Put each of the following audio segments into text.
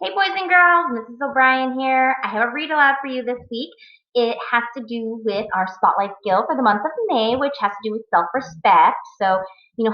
Hey, boys and girls, Mrs. O'Brien here. I have a read aloud for you this week. It has to do with our spotlight skill for the month of May, which has to do with self respect. So,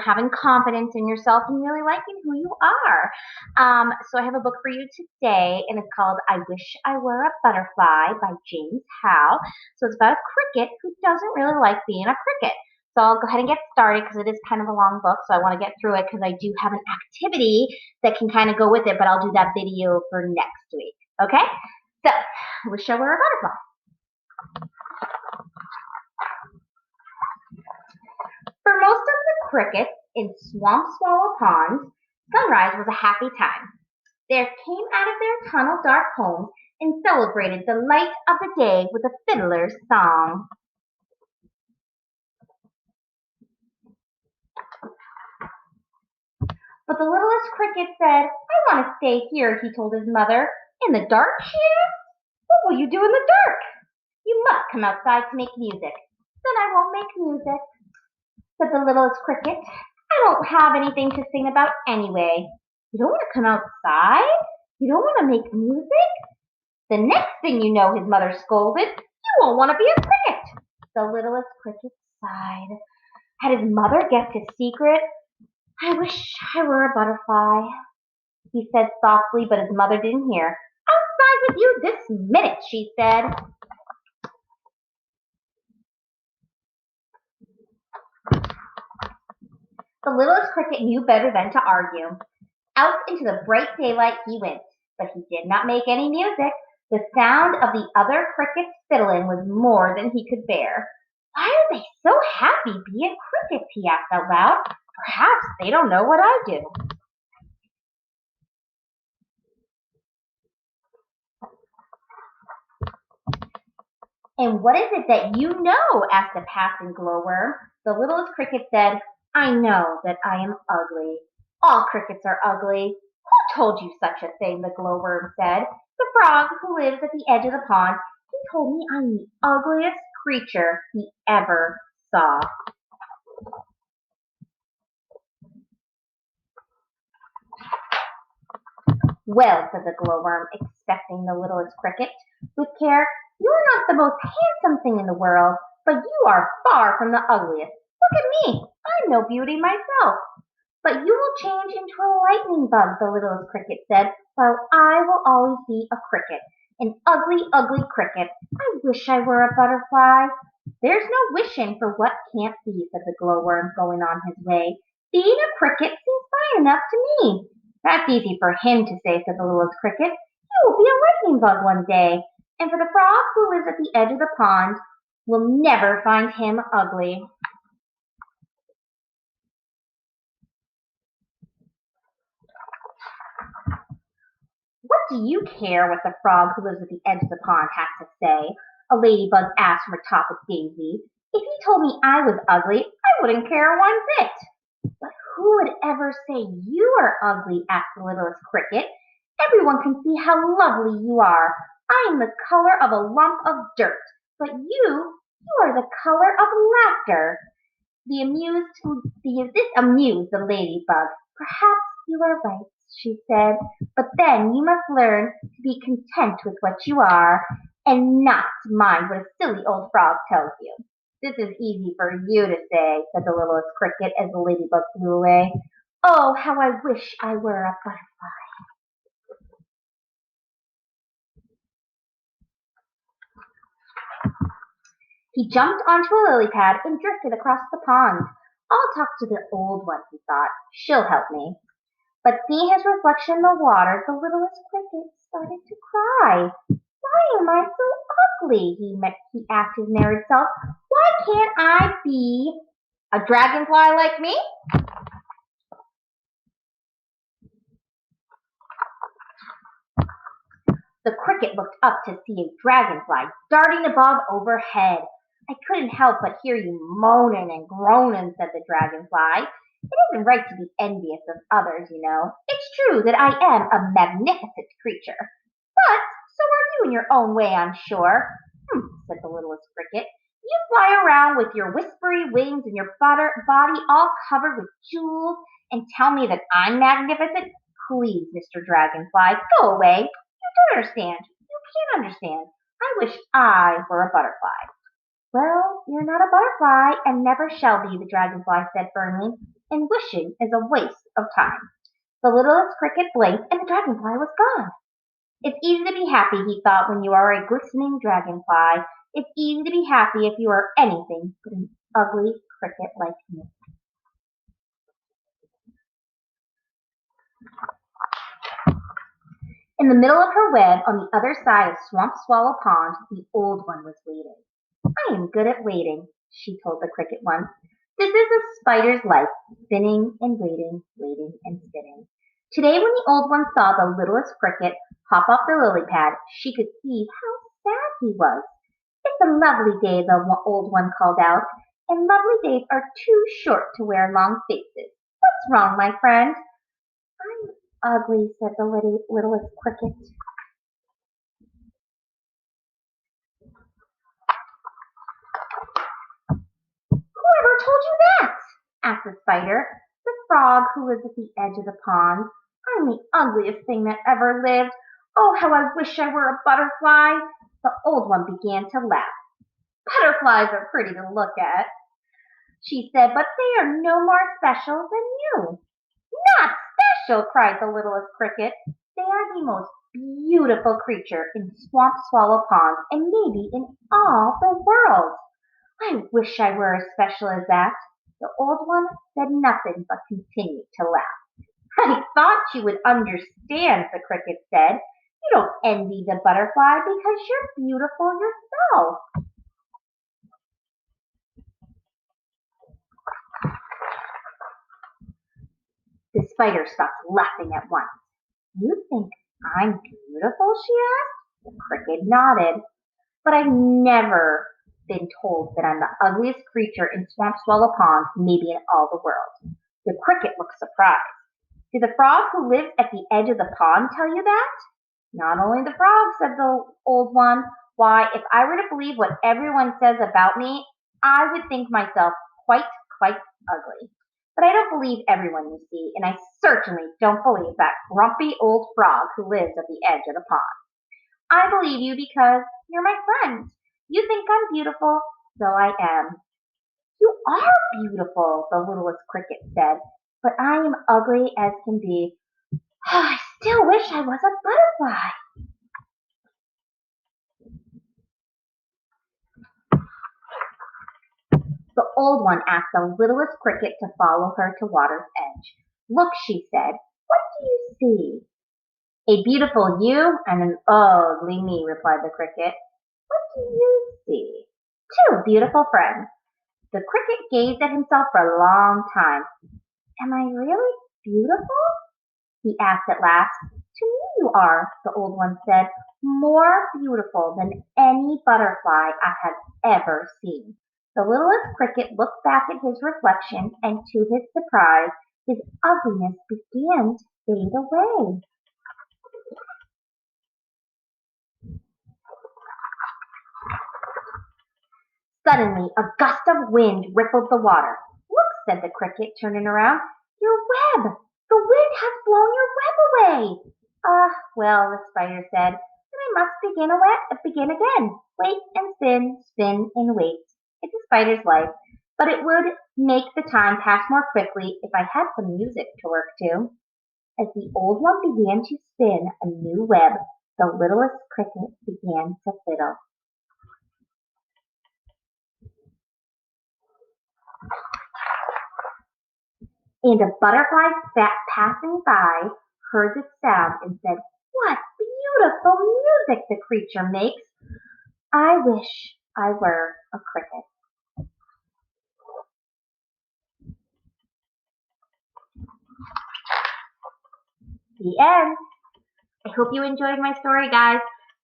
having confidence in yourself and really liking who you are. So, I have a book for you today, and it's called I Wish I Were a Butterfly by James Howe. So, it's about a cricket who doesn't really like being a cricket. So I'll go ahead and get started because it is kind of a long book. So I want to get through it because I do have an activity that can kind of go with it, but I'll do that video for next week. Okay? So, I wish I were a butterfly. For most of the crickets in Swamp Swallow Pond, sunrise was a happy time. They came out of their tunnel dark homes and celebrated the light of the day with a fiddler's song. But the littlest cricket said, I want to stay here, he told his mother. In the dark, she asked. What will you do in the dark? You must come outside to make music. Then I won't make music, said the littlest cricket. I don't have anything to sing about anyway. You don't want to come outside? You don't want to make music? The next thing you know, his mother scolded, you won't want to be a cricket. The littlest cricket sighed. Had his mother guessed his secret? I wish I were a butterfly, he said softly, but his mother didn't hear. Outside with you this minute, she said. The littlest cricket knew better than to argue. Out into the bright daylight he went, but he did not make any music. The sound of the other crickets fiddling was more than he could bear. Why are they so happy being crickets? He asked out loud. Perhaps they don't know what I do. And what is it that you know? Asked a passing glowworm. The littlest cricket said, I know that I am ugly. All crickets are ugly. Who told you such a thing? The glowworm said. The frog who lives at the edge of the pond. He told me I'm the ugliest creature he ever saw. Well, said the glowworm, expecting the littlest cricket, with care, you're not the most handsome thing in the world, but you are far from the ugliest. Look at me, I'm no beauty myself. But you will change into a lightning bug, the littlest cricket said, while I will always be a cricket, an ugly, ugly cricket. I wish I were a butterfly. There's no wishing for what can't be, said the glowworm, going on his way. Being a cricket seems fine enough to me. That's easy for him to say, said the littlest cricket. He will be a lightning bug one day. And for the frog who lives at the edge of the pond, will never find him ugly. What do you care what the frog who lives at the edge of the pond has to say? A ladybug asked from atop a daisy. If he told me I was ugly, I wouldn't care one bit. But who would ever say you are ugly? Asked the littlest cricket. Everyone can see how lovely you are. I am the color of a lump of dirt, but you are the color of laughter. This amused the ladybug. Perhaps you are right, she said, but then you must learn to be content with what you are and not mind what a silly old frog tells you. This is easy for you to say, said the littlest cricket as the ladybug flew away. Oh, how I wish I were a butterfly. He jumped onto a lily pad and drifted across the pond. I'll talk to the old one, he thought. She'll help me. But seeing his reflection in the water, the littlest cricket started to cry. Why am I so ugly? He asked his merry self. Why can't I be a dragonfly like me? The cricket looked up to see a dragonfly darting above overhead. I couldn't help but hear you moaning and groaning, said the dragonfly. It isn't right to be envious of others, you know. It's true that I am a magnificent creature. But so are you in your own way, I'm sure. Said the littlest cricket. You fly around with your whispery wings and your body all covered with jewels and tell me that I'm magnificent. Please, Mr. Dragonfly, go away. You don't understand. You can't understand. I wish I were a butterfly. Well, you're not a butterfly and never shall be, the dragonfly said firmly, and wishing is a waste of time. The littlest cricket blinked and the dragonfly was gone. It's easy to be happy, he thought, when you are a glistening dragonfly. It's easy to be happy if you are anything but an ugly cricket like me. In the middle of her web, on the other side of Swamp Swallow Pond, the old one was waiting. I am good at waiting, she told the cricket once. This is a spider's life, spinning and waiting, waiting and spinning. Today, when the old one saw the littlest cricket hop off the lily pad, she could see how sad he was. It's a lovely day, the old one called out, and lovely days are too short to wear long faces. What's wrong, my friend? I'm ugly, said the littlest cricket. Whoever told you that? Asked the spider, the frog who lives at the edge of the pond. I'm the ugliest thing that ever lived. Oh, how I wish I were a butterfly. The old one began to laugh. Butterflies are pretty to look at, she said, but they are no more special than you. Not special, cried the littlest cricket. They are the most beautiful creature in Swamp Swallow Pond and maybe in all the world. I wish I were as special as that. The old one said nothing but continued to laugh. I thought you would understand, the cricket said. You don't envy the butterfly because you're beautiful yourself. The spider stopped laughing at once. You think I'm beautiful? She asked. The cricket nodded. But I've never been told that I'm the ugliest creature in Swamp Swallow Pond, maybe in all the world. The cricket looked surprised. Did the frog who lives at the edge of the pond tell you that? Not only the frog, said the old one. Why, if I were to believe what everyone says about me, I would think myself quite ugly. But I don't believe everyone, you see, and I certainly don't believe that grumpy old frog who lives at the edge of the pond. I believe you because you're my friend. You think I'm beautiful, so I am. You are beautiful, the littlest cricket said, but I am ugly as can be. I still wish I was a butterfly. The old one asked the littlest cricket to follow her to water's edge. Look, she said, what do you see? A beautiful you and an ugly me, replied the cricket. What do you see? Two beautiful friends. The cricket gazed at himself for a long time. Am I really beautiful? He asked at last. To me you are, the old one said, more beautiful than any butterfly I have ever seen. The littlest cricket looked back at his reflection, and to his surprise, his ugliness began to fade away. Suddenly, a gust of wind rippled the water. Look, said the cricket, turning around. Your web! The wind has blown your web away! Well, the spider said, then I must begin again. Wait and spin, spin and wait. It's a spider's life, but it would make the time pass more quickly if I had some music to work to. As the old one began to spin a new web, the littlest cricket began to fiddle. And a butterfly sat passing by, heard the sound, and said, what beautiful music the creature makes! I wish I were a cricket. The end. I hope you enjoyed my story, guys.